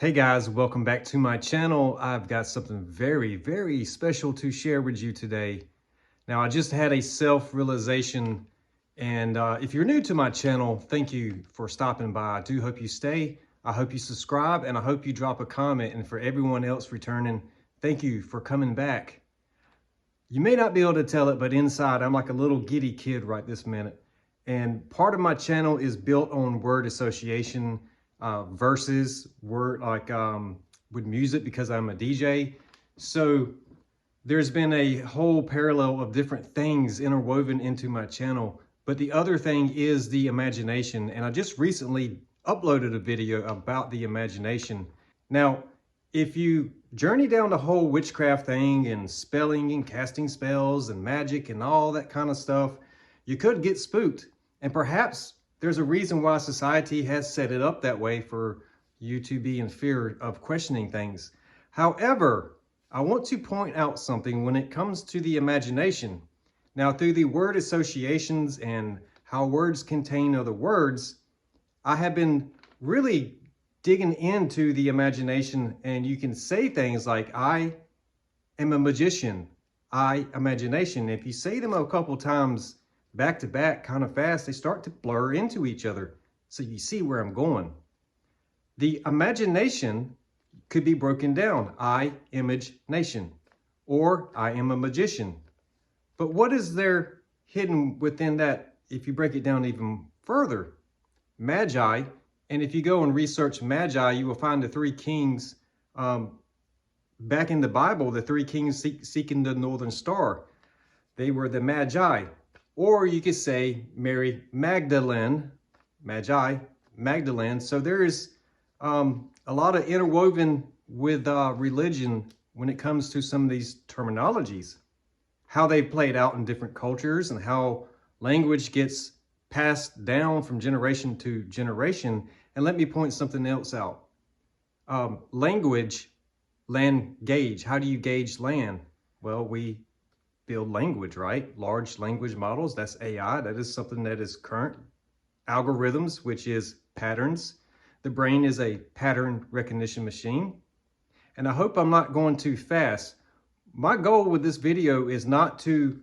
Hey guys, welcome back to my channel. I've got something very special to share with you today. Now, I just had a self-realization, and if you're new to my channel, thank you for stopping by. I do hope you stay. I hope you subscribe, and I hope you drop a comment. And for everyone else returning, thank you for coming back. You may not be able to tell it, but inside, I'm like a little giddy kid right this minute. And part of my channel is built on word association, verses, word like with music, because I'm a DJ. So there's been a whole parallel of different things interwoven into my channel. But the other thing is the imagination. And I just recently uploaded a video about the imagination. Now, if you journey down the whole witchcraft thing and spelling and casting spells and magic and all that kind of stuff, you could get spooked. And perhaps there's a reason why society has set it up that way for you to be in fear of questioning things. However, I want to point out something when it comes to the imagination. Now, through the word associations and how words contain other words, I have been really digging into the imagination, and you can say things like, I am a magician, I imagination. If you say them a couple times back to back kind of fast, they start to blur into each other. So you see where I'm going. The imagination could be broken down. I image nation, or I am a magician. But what is there hidden within that if you break it down even further? Magi, and if you go and research Magi, you will find the three kings back in the Bible, the three kings seeking the northern star. They were the Magi. Or you could say Mary Magdalene, Magi, Magdalene. So there is a lot of interwoven with religion when it comes to some of these terminologies, how they played out in different cultures and how language gets passed down from generation to generation. And let me point something else out. Language, land gauge. How do you gauge land? Well, we build language, right? Large language models, that's AI. That is something that is current. Algorithms, which is patterns. The brain is a pattern recognition machine. And I hope I'm not going too fast. My goal with this video is not to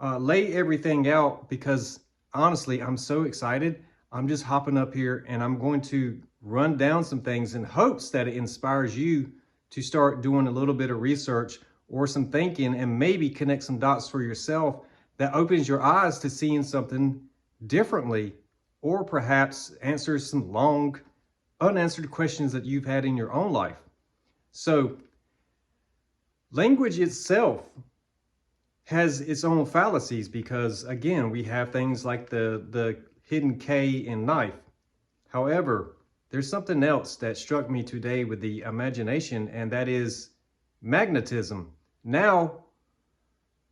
lay everything out, because honestly, I'm so excited. I'm just hopping up here and I'm going to run down some things in hopes that it inspires you to start doing a little bit of research or some thinking, and maybe connect some dots for yourself that opens your eyes to seeing something differently, or perhaps answers some long unanswered questions that you've had in your own life. So language itself has its own fallacies, because again, we have things like the hidden K in knife. However, there's something else that struck me today with the imagination, and that is magnetism. Now,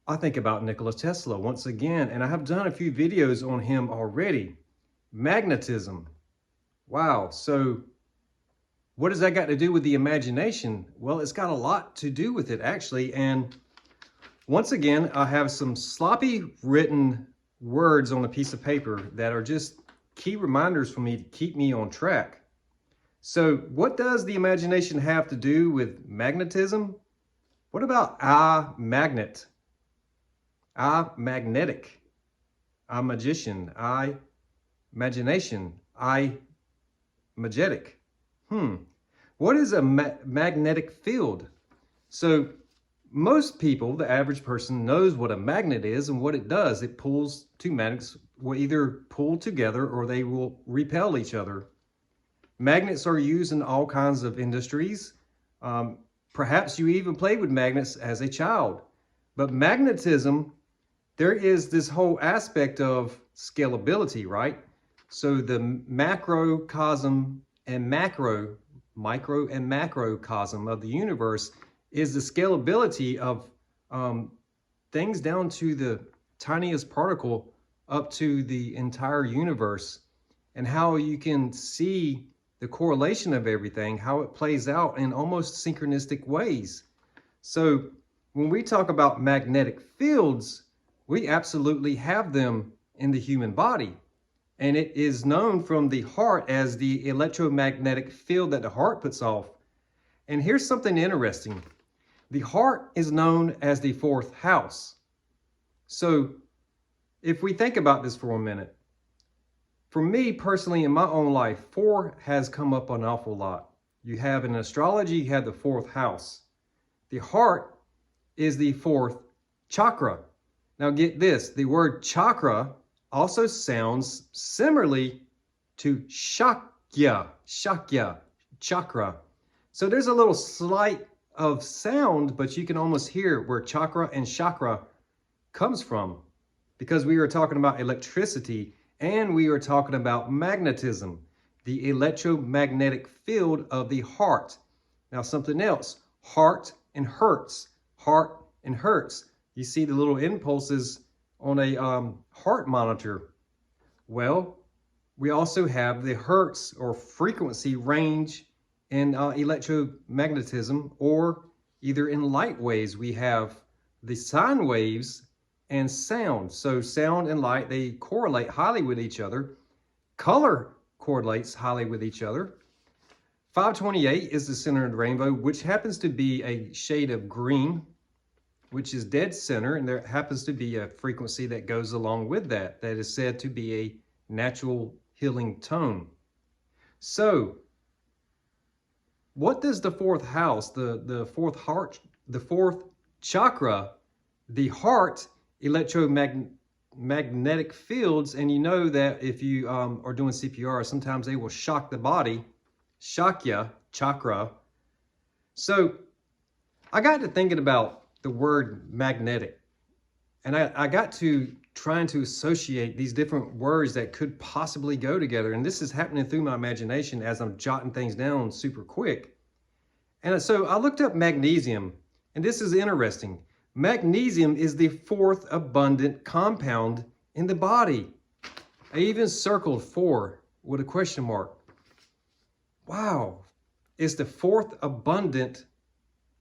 I think about Nikola Tesla once again, and I have done a few videos on him already. Magnetism. Wow. So what does that got to do with the imagination? Well, it's got a lot to do with it, actually. And once again, I have some sloppy written words on a piece of paper that are just key reminders for me to keep me on track. So what does the imagination have to do with magnetism? What about I magnet? I magnetic. I magician. I imagination. I magetic. What is a magnetic field? So most people, the average person, knows what a magnet is and what it does. It pulls two magnets, will either pull together or they will repel each other. Magnets are used in all kinds of industries. Perhaps you even played with magnets as a child. But magnetism, there is this whole aspect of scalability, right? So the macrocosm and micro and macrocosm of the universe is the scalability of things down to the tiniest particle up to the entire universe, and how you can see the correlation of everything, how it plays out in almost synchronistic ways. So when we talk about magnetic fields, we absolutely have them in the human body. And it is known from the heart as the electromagnetic field that the heart puts off. And here's something interesting. The heart is known as the fourth house. So if we think about this for a minute, for me personally in my own life, 4 has come up an awful lot. You have in astrology, you have the fourth house. The heart is the fourth chakra. Now get this, the word chakra also sounds similarly to Shakya, chakra. So there's a little slight of sound, but you can almost hear where chakra and chakra comes from, because we were talking about electricity and we were talking about magnetism, the electromagnetic field of the heart. Now something else, heart and hertz. You see the little impulses on a heart monitor. Well, we also have the hertz or frequency range in electromagnetism, or either in light waves. We have the sine waves and sound. So sound and light, they correlate highly with each other. Color correlates highly with each other. 528 is the center of the rainbow, which happens to be a shade of green, which is dead center, and there happens to be a frequency that goes along with that, that is said to be a natural healing tone. So what does the fourth house, the fourth heart, the fourth chakra, the heart, electromagnetic fields, and you know that if you are doing CPR, sometimes they will shock the body, Shakya, chakra. So I got to thinking about the word magnetic, and I got to trying to associate these different words that could possibly go together. And this is happening through my imagination as I'm jotting things down super quick. And so I looked up magnesium, and this is interesting. Magnesium is the fourth abundant compound in the body. I even circled 4 with a question mark. Wow, it's the fourth abundant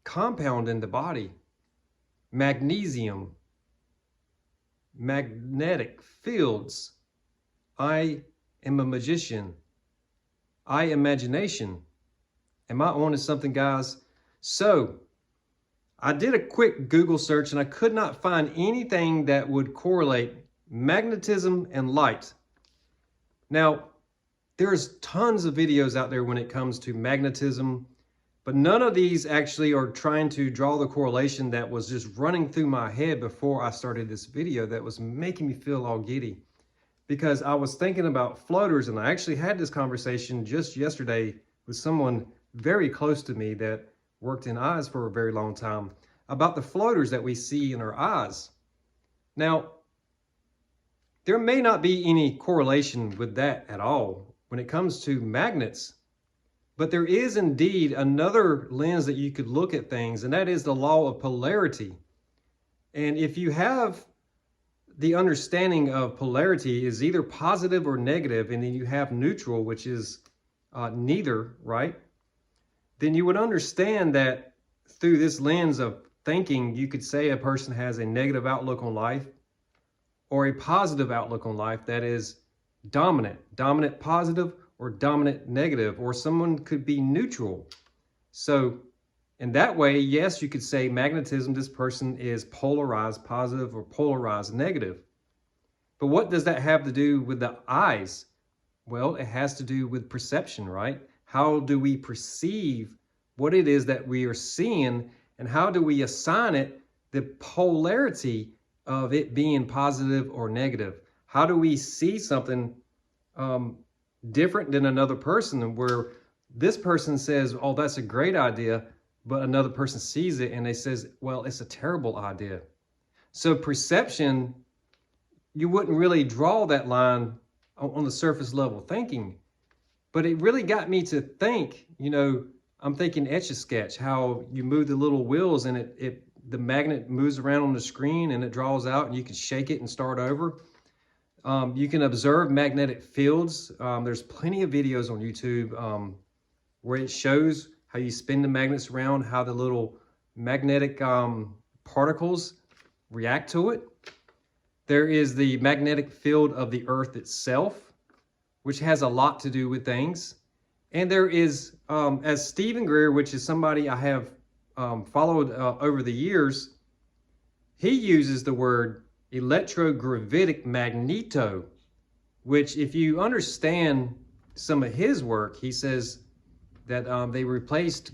compound in the body. Magnesium, magnetic fields. I am a magician. Imagination. Am I on to something, guys? So I did a quick Google search and I could not find anything that would correlate magnetism and light. Now, there's tons of videos out there when it comes to magnetism, but none of these actually are trying to draw the correlation that was just running through my head before I started this video that was making me feel all giddy. Because I was thinking about floaters, and I actually had this conversation just yesterday with someone very close to me that worked in eyes for a very long time about the floaters that we see in our eyes. Now, there may not be any correlation with that at all when it comes to magnets, but there is indeed another lens that you could look at things, and that is the law of polarity. And if you have the understanding of polarity is either positive or negative, and then you have neutral, which is neither, right? Then you would understand that through this lens of thinking, you could say a person has a negative outlook on life or a positive outlook on life that is dominant positive or dominant negative, or someone could be neutral. So in that way, yes, you could say magnetism, this person is polarized positive or polarized negative. But what does that have to do with the eyes? Well, it has to do with perception, right? How do we perceive what it is that we are seeing, and how do we assign it the polarity of it being positive or negative? How do we see something different than another person, where this person says, oh, that's a great idea, but another person sees it and they says, well, it's a terrible idea. So perception, you wouldn't really draw that line on the surface level thinking, but it really got me to think, you know, I'm thinking Etch-a-Sketch, how you move the little wheels and the magnet moves around on the screen and it draws out and you can shake it and start over. You can observe magnetic fields. There's plenty of videos on YouTube where it shows how you spin the magnets around, how the little magnetic particles react to it. There is the magnetic field of the earth itself, which has a lot to do with things. And there is as Stephen Greer, which is somebody I have followed over the years, he uses the word electrogravitic magneto, which if you understand some of his work, he says that they replaced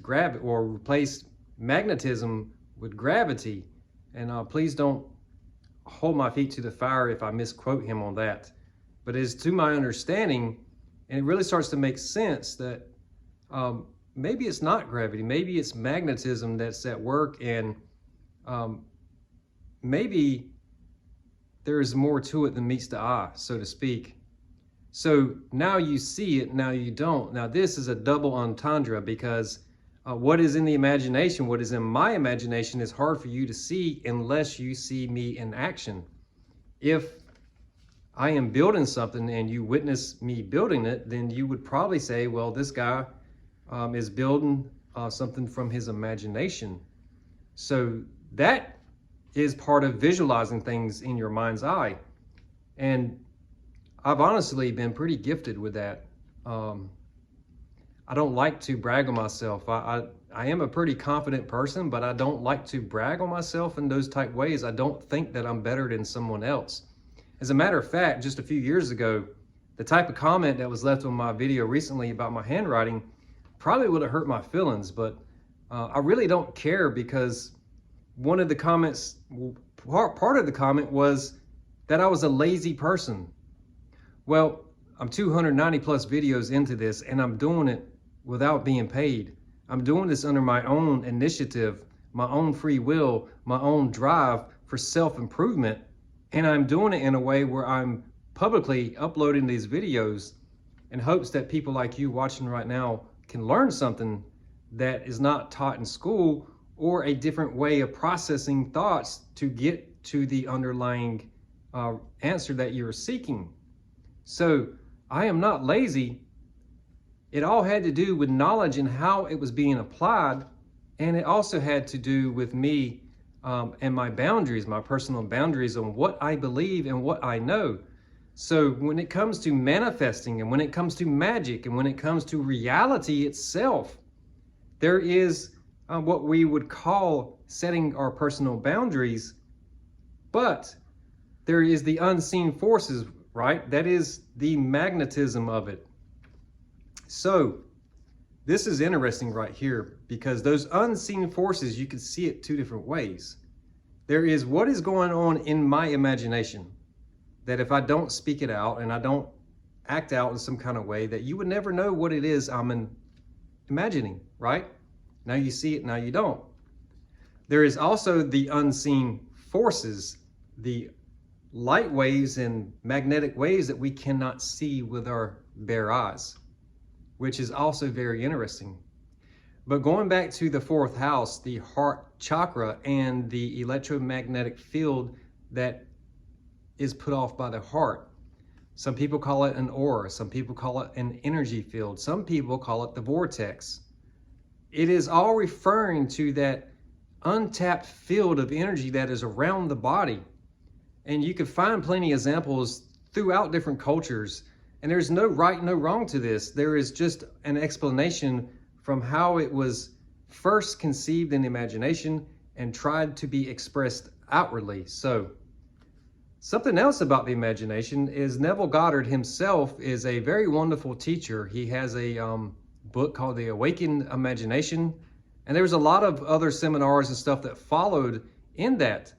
magnetism with gravity. And please don't hold my feet to the fire if I misquote him on that. But as to my understanding, and it really starts to make sense that maybe it's not gravity, maybe it's magnetism that's at work, and maybe there is more to it than meets the eye, so to speak. So now you see it, now you don't. Now this is a double entendre, because what is in the imagination, what is in my imagination, is hard for you to see unless you see me in action. If I am building something and you witness me building it, then you would probably say, well, this guy is building something from his imagination. So that is part of visualizing things in your mind's eye. And I've honestly been pretty gifted with that. I don't like to brag on myself. I am a pretty confident person, but I don't like to brag on myself in those type ways. I don't think that I'm better than someone else. As a matter of fact, just a few years ago, the type of comment that was left on my video recently about my handwriting probably would have hurt my feelings, but I really don't care, because one of the comments, part of the comment was that I was a lazy person. Well, I'm 290 plus videos into this, and I'm doing it without being paid. I'm doing this under my own initiative, my own free will, my own drive for self-improvement. And I'm doing it in a way where I'm publicly uploading these videos in hopes that people like you watching right now can learn something that is not taught in school, or a different way of processing thoughts to get to the underlying answer that you're seeking. So I am not lazy. It all had to do with knowledge and how it was being applied. And it also had to do with me and my boundaries, my personal boundaries on what I believe and what I know. So when it comes to manifesting, and when it comes to magic, and when it comes to reality itself, there is what we would call setting our personal boundaries, but there is the unseen forces, right? That is the magnetism of it. So this is interesting right here, because those unseen forces, you can see it two different ways. There is what is going on in my imagination, that if I don't speak it out and I don't act out in some kind of way, that you would never know what it is I'm imagining, right? Now you see it, now you don't. There is also the unseen forces, the light waves and magnetic waves that we cannot see with our bare eyes, which is also very interesting. But going back to the fourth house, the heart chakra and the electromagnetic field that is put off by the heart. Some people call it an aura, some people call it an energy field, some people call it the vortex. It is all referring to that untapped field of energy that is around the body. And you can find plenty of examples throughout different cultures. And there's no right, no wrong to this. There is just an explanation from how it was first conceived in the imagination and tried to be expressed outwardly. So something else about the imagination is Neville Goddard himself is a very wonderful teacher. He has a book called The Awakened Imagination. And there was a lot of other seminars and stuff that followed in that.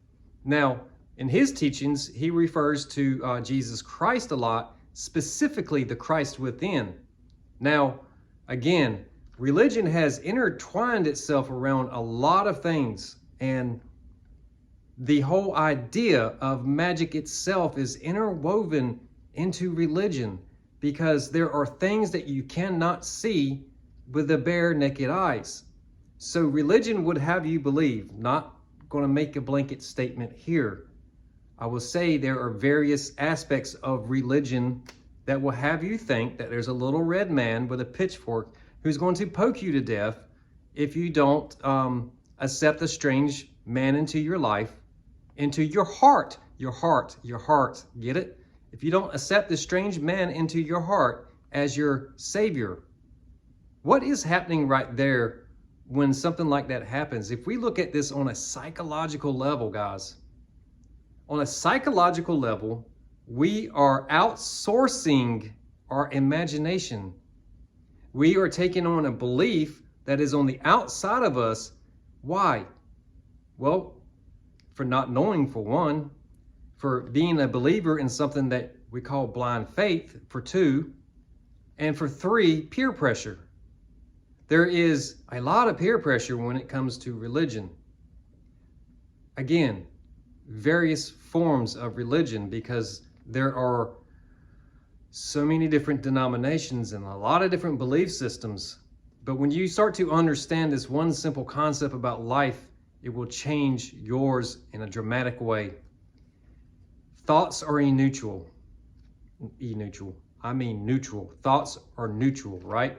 Now, in his teachings, he refers to Jesus Christ a lot, specifically the Christ within. Now, again, religion has intertwined itself around a lot of things, and the whole idea of magic itself is interwoven into religion, because there are things that you cannot see with the bare naked eyes. So religion would have you believe, not going to make a blanket statement here. I will say there are various aspects of religion that will have you think that there's a little red man with a pitchfork who's going to poke you to death if you don't accept a strange man into your life, into your heart, get it? If you don't accept this strange man into your heart as your savior, What is happening right there when something like that happens? If we look at this on a psychological level, guys, on a psychological level, we are outsourcing our imagination. We are taking on a belief that is on the outside of us. Why? Well, for not knowing, for one, for being a believer in something that we call blind faith, for two, and for three, peer pressure. There is a lot of peer pressure when it comes to religion. Again, various forms of religion, because there are so many different denominations and a lot of different belief systems. But when you start to understand this one simple concept about life, it will change yours in a dramatic way. Thoughts are neutral. Neutral. Thoughts are neutral, right?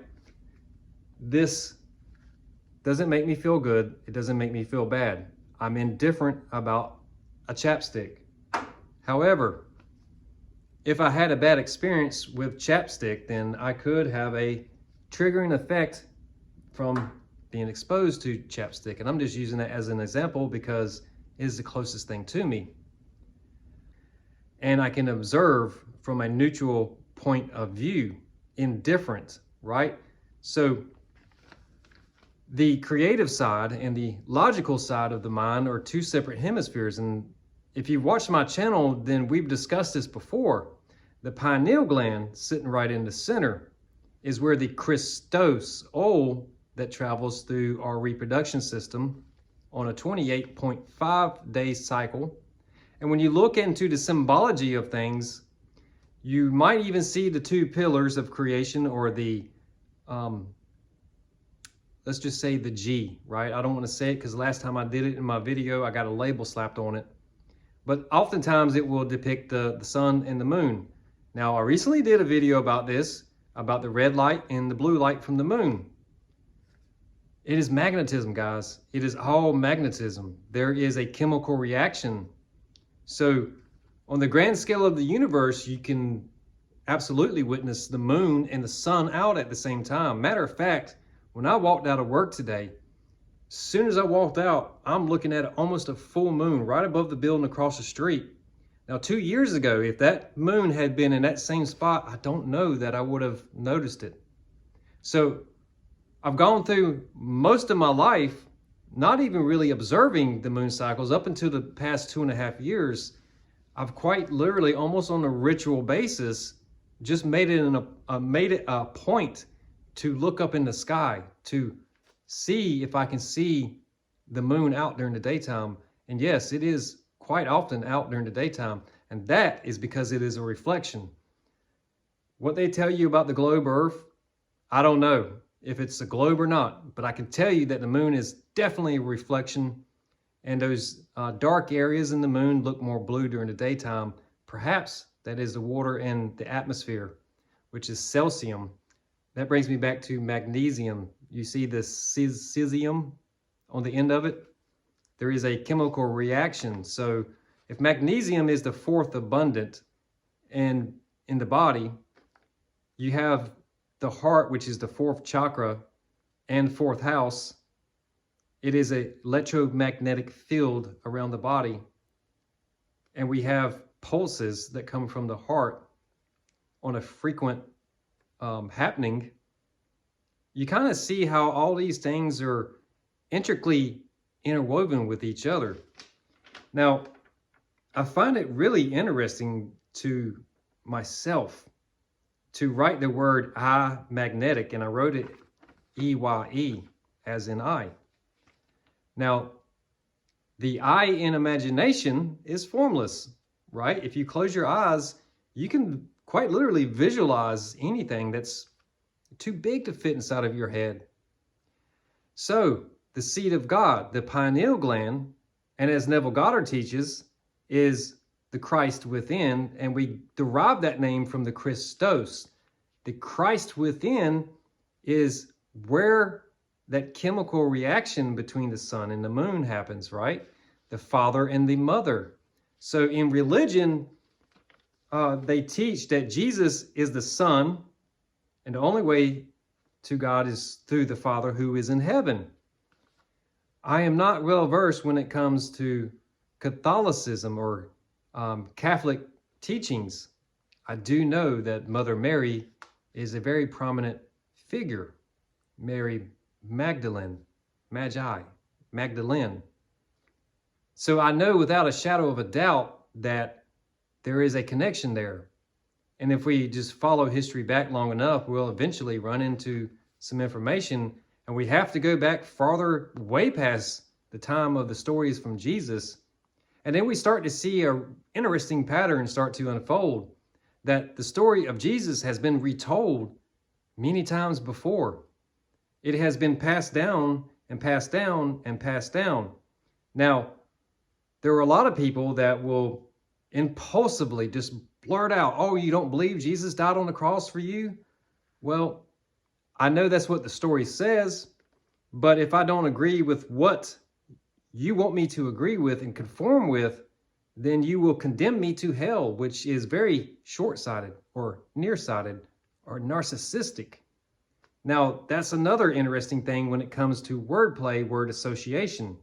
This doesn't make me feel good. It doesn't make me feel bad. I'm indifferent about a chapstick. However, if I had a bad experience with chapstick, then I could have a triggering effect from being exposed to chapstick. And I'm just using that as an example because it is the closest thing to me. And I can observe from a neutral point of view, indifferent, right? So the creative side and the logical side of the mind are two separate hemispheres. And if you've watched my channel, then we've discussed this before. The pineal gland, sitting right in the center, is where the Christos, oil that travels through our reproduction system on a 28.5 day cycle. And when you look into the symbology of things, you might even see the two pillars of creation, or the, let's just say the G, right? I don't want to say it because last time I did it in my video, I got a label slapped on it. But oftentimes it will depict the sun and the moon. Now, I recently did a video about this, about the red light and the blue light from the moon. It is magnetism, guys. It is all magnetism. There is a chemical reaction. So on the grand scale of the universe, you can absolutely witness the moon and the sun out at the same time. Matter of fact, when I walked out of work today, as soon as I walked out, I'm looking at almost a full moon right above the building across the street. Now, 2 years ago, if that moon had been in that same spot, I don't know that I would have noticed it. So I've gone through most of my life not even really observing the moon cycles up until the past 2.5 years. I've quite literally, almost on a ritual basis, just made it a point to look up in the sky to see if I can see the moon out during the daytime. And yes, it is quite often out during the daytime. And that is because it is a reflection. What they tell you about the globe Earth, I don't know if it's a globe or not, but I can tell you that the moon is definitely a reflection. And those dark areas in the moon look more blue during the daytime. Perhaps that is the water in the atmosphere, which is Celsium. That brings me back to magnesium. You see the cesium on the end of it? There is a chemical reaction. So if magnesium is the fourth abundant and in the body, you have the heart, which is the fourth chakra and fourth house. It is an electromagnetic field around the body. And we have pulses that come from the heart on a frequent happening. You kind of see how all these things are intricately interwoven with each other. Now, I find it really interesting to myself to write the word I, magnetic, and I wrote it E-Y-E, as in I. Now, the I in imagination is formless, right? If you close your eyes, you can quite literally visualize anything that's too big to fit inside of your head. So, the seed of God, the pineal gland, and as Neville Goddard teaches, is the Christ within, and we derive that name from the Christos. The Christ within is where that chemical reaction between the sun and the moon happens, right? The father and the mother. So in religion, they teach that Jesus is the son, and the only way to God is through the Father who is in heaven. I am not well versed when it comes to Catholicism or Catholic teachings. I do know that Mother Mary is a very prominent figure. Mary Magdalene, Magdalene. So I know without a shadow of a doubt that there is a connection there. And if we just follow history back long enough, we'll eventually run into some information. And we have to go back farther, way past the time of the stories from Jesus. And then we start to see an interesting pattern start to unfold, that the story of Jesus has been retold many times before. It has been passed down and passed down and passed down. Now, there are a lot of people that will impulsively just blurt out, oh, you don't believe Jesus died on the cross for you? Well, I know that's what the story says, but if I don't agree with what you want me to agree with and conform with, then you will condemn me to hell, which is very short-sighted or nearsighted or narcissistic. Now, that's another interesting thing when it comes to wordplay, word association.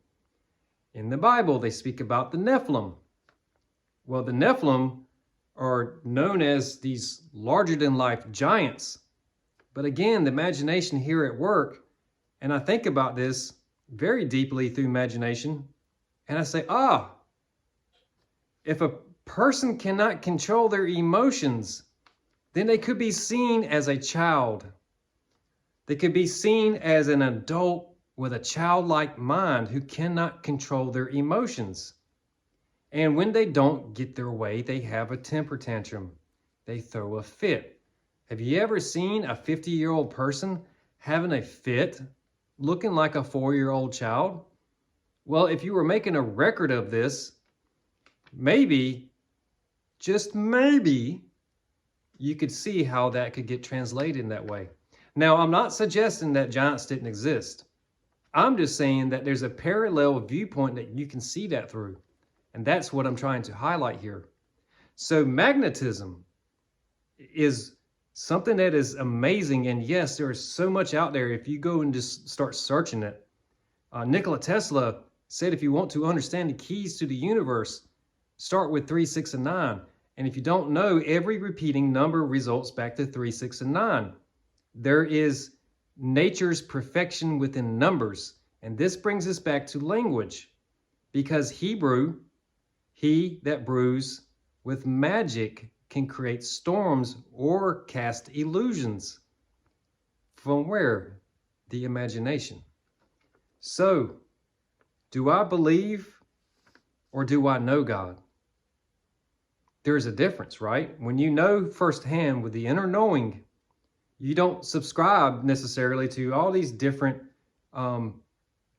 In the Bible, they speak about the Nephilim. Well, the Nephilim are known as these larger-than-life giants. But again, the imagination here at work, and I think about this very deeply through imagination, and I say, if a person cannot control their emotions, then they could be seen as a child. They could be seen as an adult with a childlike mind who cannot control their emotions. And when they don't get their way, they have a temper tantrum. They throw a fit. Have you ever seen a 50-year-old person having a fit, looking like a 4-year-old child? Well, if you were making a record of this, maybe, just maybe, you could see how that could get translated in that way. Now, I'm not suggesting that giants didn't exist. I'm just saying that there's a parallel viewpoint that you can see that through. And that's what I'm trying to highlight here. So magnetism is something that is amazing. And yes, there is so much out there if you go and just start searching it. Nikola Tesla said if you want to understand the keys to the universe, start with 3, 6, and 9. And if you don't know, every repeating number results back to 3, 6, and 9. There is nature's perfection within numbers. And this brings us back to language. Because Hebrew, he that brews with magic can create storms or cast illusions. From where? The imagination. So, do I believe or do I know God? There's a difference, right? When you know firsthand with the inner knowing, you don't subscribe necessarily to all these different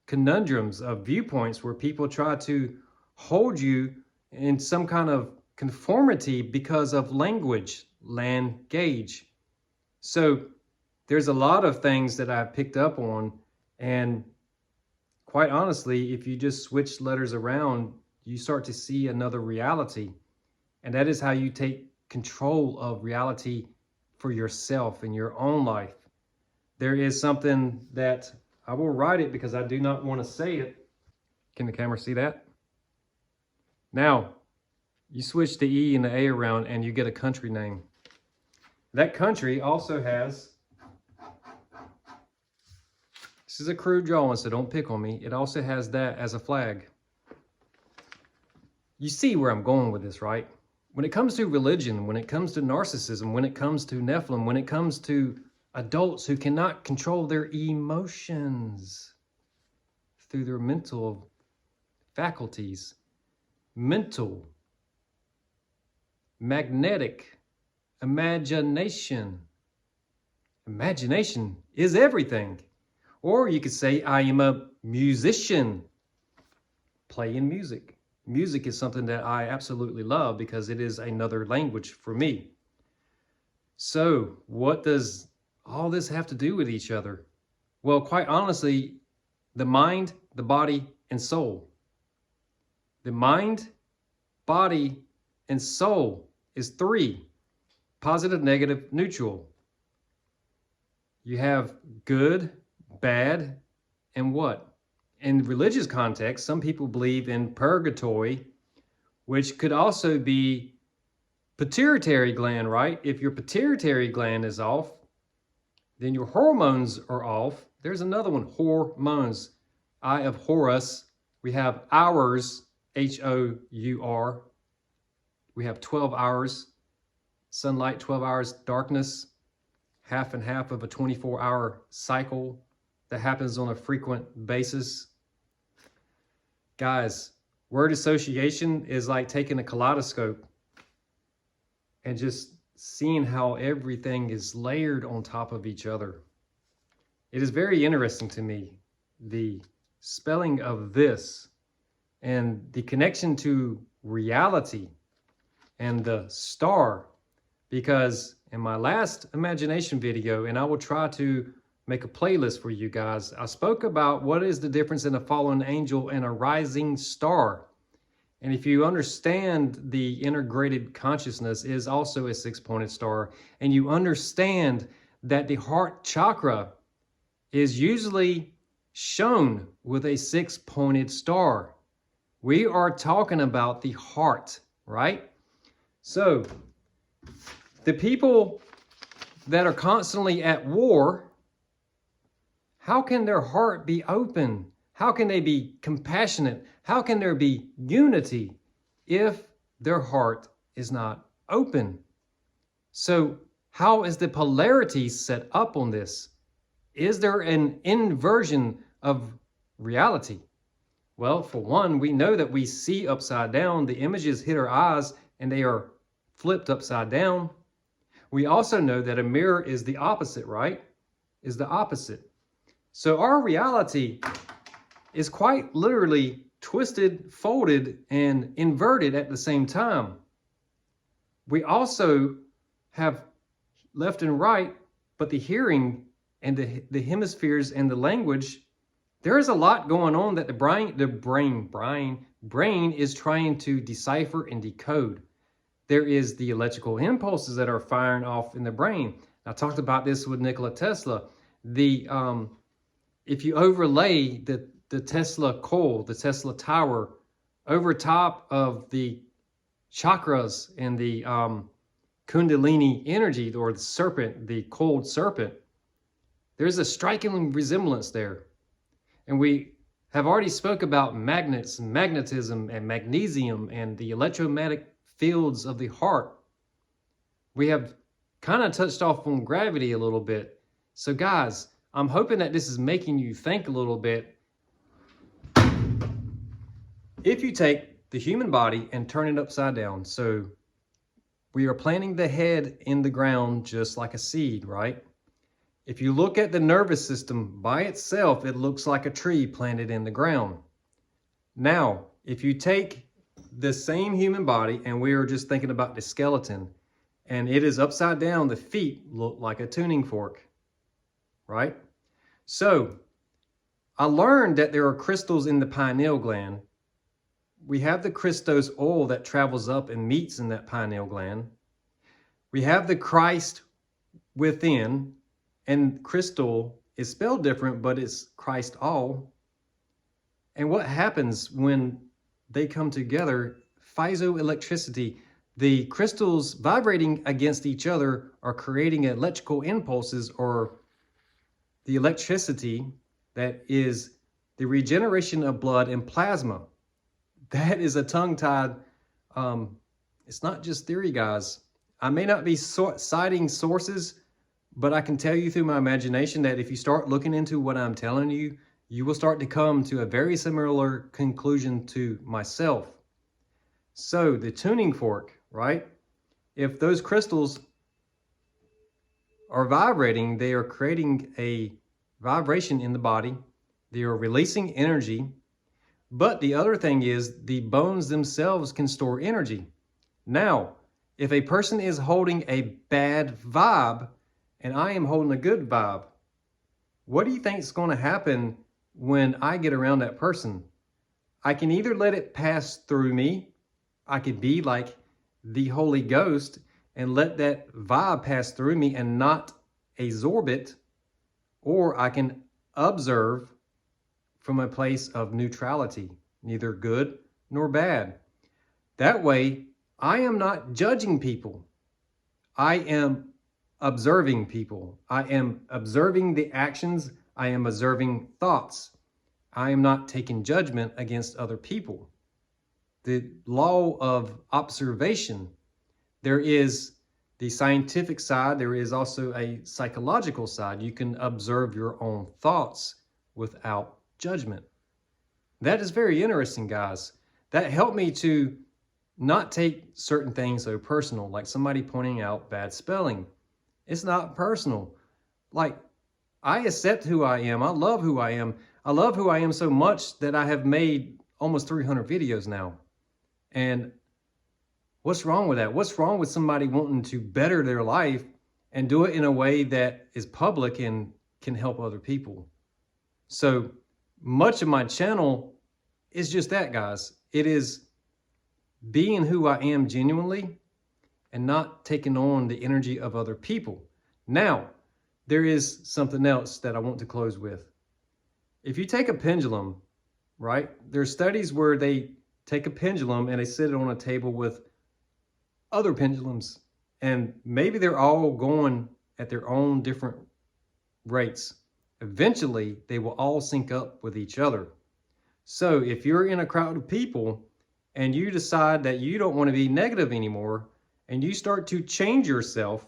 conundrums of viewpoints where people try to hold you in some kind of conformity because of language, land, gauge. So there's a lot of things that I've picked up on, and quite honestly, if you just switch letters around, you start to see another reality. And that is how you take control of reality for yourself in your own life. There is something that I will write it because I do not want to say it. Can the camera see that? Now, you switch the E and the A around and you get a country name. That country also has, this is a crude drawing, so don't pick on me. It also has that as a flag. You see where I'm going with this, right? When it comes to religion, when it comes to narcissism, when it comes to Nephilim, when it comes to adults who cannot control their emotions through their mental faculties, mental, magnetic, imagination. Imagination is everything. Or you could say, I am a musician, playing music. Music is something that I absolutely love because it is another language for me. So what does all this have to do with each other? Well, quite honestly, the mind, the body, and soul. The mind, body, and soul is 3. Positive, negative, neutral. You have good, bad, and what? In religious context, some people believe in purgatory, which could also be pituitary gland, right? If your pituitary gland is off, then your hormones are off. There's another one, hormones. I of Horus. We have hours, H-O-U-R. We have 12 hours sunlight, 12 hours darkness, half and half of a 24-hour cycle that happens on a frequent basis. Guys, word association is like taking a kaleidoscope and just seeing how everything is layered on top of each other. It is very interesting to me, the spelling of this and the connection to reality and the star, because in my last imagination video, and I will try to make a playlist for you guys, I spoke about what is the difference in a fallen angel and a rising star. And if you understand the integrated consciousness is also a six-pointed star, and you understand that the heart chakra is usually shown with a six-pointed star. We are talking about the heart, right? So the people that are constantly at war, how can their heart be open? How can they be compassionate? How can there be unity if their heart is not open? So how is the polarity set up on this? Is there an inversion of reality? Well, for one, we know that we see upside down. The images hit our eyes and they are flipped upside down. We also know that a mirror is the opposite, right? Is the opposite. So our reality is quite literally twisted, folded, and inverted at the same time. We also have left and right, but the hearing and the hemispheres and the language, there is a lot going on that the brain is trying to decipher and decode. There is the electrical impulses that are firing off in the brain. I talked about this with Nikola Tesla. If you overlay the Tesla coil, the Tesla tower, over top of the chakras and the Kundalini energy, or the serpent, the coiled serpent, there's a striking resemblance there. And we have already spoke about magnets and magnetism and magnesium and the electromagnetic fields of the heart. We have kind of touched off on gravity a little bit. So guys, I'm hoping that this is making you think a little bit. If you take the human body and turn it upside down, so we are planting the head in the ground just like a seed, right? If you look at the nervous system by itself, it looks like a tree planted in the ground. Now, if you take the same human body, and we are just thinking about the skeleton, and it is upside down, the feet look like a tuning fork, right? So I learned that there are crystals in the pineal gland. We have the Christos oil that travels up and meets in that pineal gland. We have the Christ within, and crystal is spelled different, but it's Christ all. And what happens when they come together? Piezoelectricity, the crystals vibrating against each other are creating electrical impulses, or the electricity that is the regeneration of blood and plasma. That is a tongue-tied, it's not just theory, guys. I may not be citing sources, but I can tell you through my imagination that if you start looking into what I'm telling you, you will start to come to a very similar conclusion to myself. So the tuning fork, right? If those crystals are vibrating, they are creating a vibration in the body. They are releasing energy. But the other thing is the bones themselves can store energy. Now, if a person is holding a bad vibe and I am holding a good vibe, what do you think is going to happen when I get around that person? I can either let it pass through me. I could be like the Holy Ghost and let that vibe pass through me and not absorb it. or I can observe from a place of neutrality, neither good nor bad. That way, I am not judging people. I am observing people. I am observing the actions. I am observing thoughts. I am not taking judgment against other people. The law of observation, there is the scientific side, there is also a psychological side. You can observe your own thoughts without judgment. That is very interesting, guys. That helped me to not take certain things so personal, like somebody pointing out bad spelling. It's not personal. Like, I accept who I am. I love who I am. I love who I am so much that I have made almost 300 videos now. And what's wrong with that? What's wrong with somebody wanting to better their life and do it in a way that is public and can help other people? So much of my channel is just that, guys. It is being who I am genuinely and not taking on the energy of other people. Now, there is something else that I want to close with. If you take a pendulum, right? There's studies where they take a pendulum and they sit it on a table with other pendulums, and maybe they're all going at their own different rates. Eventually, they will all sync up with each other. So if you're in a crowd of people and you decide that you don't want to be negative anymore, and you start to change yourself,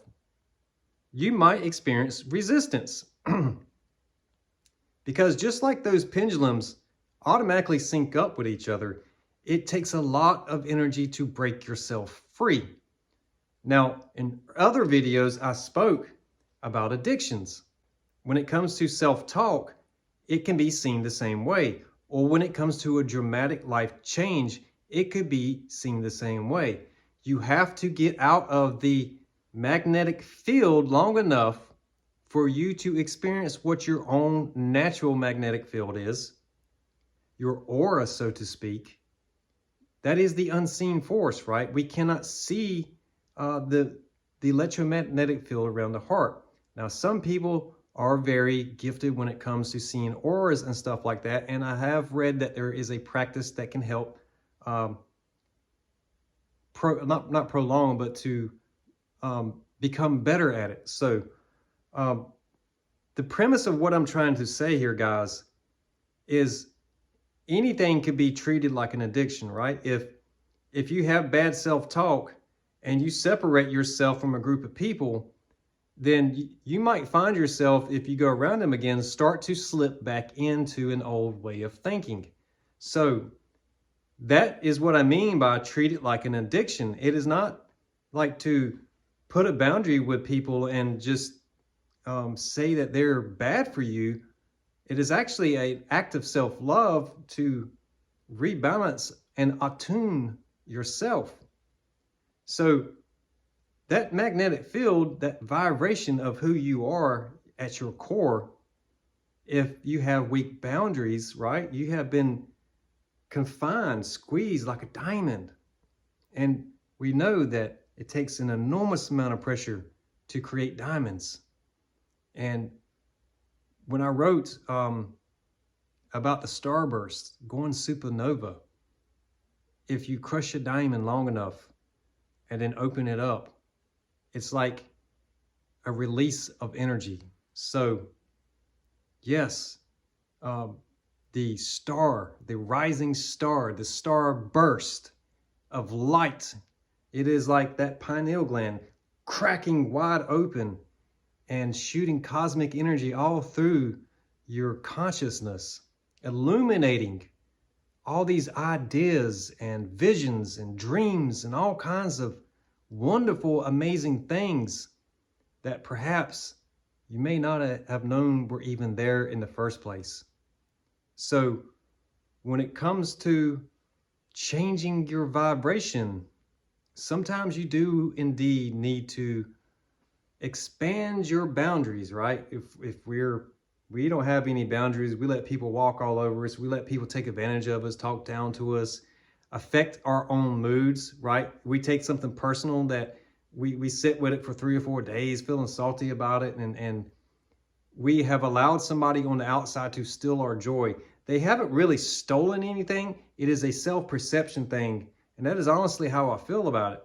you might experience resistance. Because just like those pendulums automatically sync up with each other, it takes a lot of energy to break yourself free. Now, in other videos, I spoke about addictions. When it comes to self-talk, it can be seen the same way. Or when it comes to a dramatic life change, it could be seen the same way. You have to get out of the magnetic field long enough for you to experience what your own natural magnetic field is, your aura, so to speak. That is the unseen force, right? We cannot see the electromagnetic field around the heart. Now, some people are very gifted when it comes to seeing auras and stuff like that, and I have read that there is a practice that can help not prolong, but to become better at it. So the premise of what I'm trying to say here, guys, is anything could be treated like an addiction, right? If you have bad self-talk and you separate yourself from a group of people, then you might find yourself, if you go around them again, start to slip back into an old way of thinking. So that is what I mean by treat it like an addiction. It is not like to put a boundary with people and just say that they're bad for you. It is actually an act of self-love to rebalance and attune yourself. So that magnetic field, that vibration of who you are at your core, if you have weak boundaries, right, you have been confined, squeezed like a diamond. And we know that it takes an enormous amount of pressure to create diamonds. And when I wrote about the starburst, going supernova, if you crush a diamond long enough and then open it up, it's like a release of energy. So yes, the star, the rising star, the star burst of light, it is like that pineal gland cracking wide open and shooting cosmic energy all through your consciousness, illuminating all these ideas and visions and dreams and all kinds of wonderful, amazing things that perhaps you may not have known were even there in the first place. So when it comes to changing your vibration, sometimes you do indeed need to expand your boundaries, right? If we don't have any boundaries, we let people walk all over us, we let people take advantage of us, talk down to us, affect our own moods, right? We take something personal that we sit with it for 3 or 4 days, feeling salty about it, and we have allowed somebody on the outside to steal our joy. They haven't really stolen anything. It is a self-perception thing. And that is honestly how I feel about it.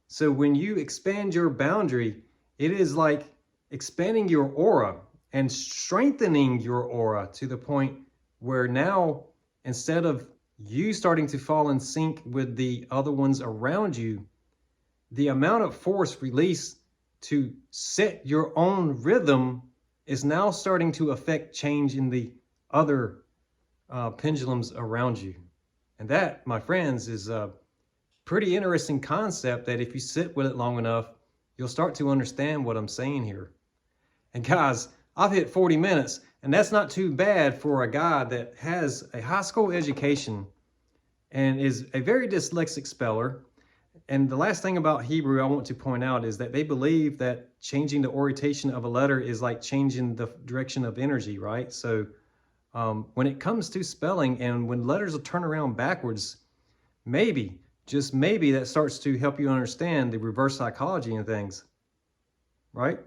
So when you expand your boundary, it is like expanding your aura and strengthening your aura to the point where now, instead of you starting to fall in sync with the other ones around you, the amount of force released to set your own rhythm is now starting to affect change in the other pendulums around you. And that, my friends, is a pretty interesting concept that if you sit with it long enough, you'll start to understand what I'm saying here. And guys, I've hit 40 minutes, and that's not too bad for a guy that has a high school education and is a very dyslexic speller. And the last thing about Hebrew I want to point out is that they believe that changing the orientation of a letter is like changing the direction of energy, right? So when it comes to spelling and when letters will turn around backwards, maybe, just maybe, that starts to help you understand the reverse psychology and things, right?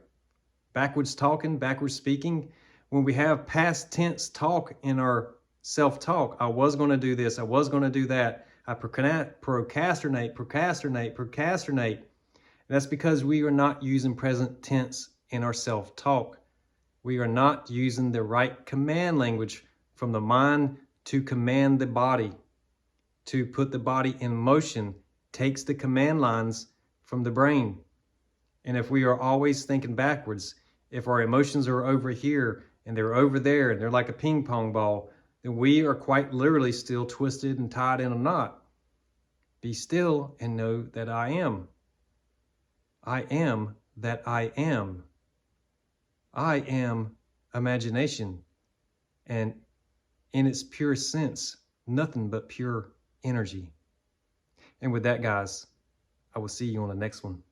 Backwards talking, backwards speaking. When we have past tense talk in our self-talk, I was going to do this, I was going to do that, I procrastinate. And that's because we are not using present tense in our self-talk. We are not using the right command language from the mind to command the body. To put the body in motion takes the command lines from the brain. And if we are always thinking backwards, if our emotions are over here and they're over there and they're like a ping pong ball, then we are quite literally still twisted and tied in a knot. Be still and know that I am. I am that I am. I am imagination. And in its pure sense, nothing but pure energy. And with that, guys, I will see you on the next one.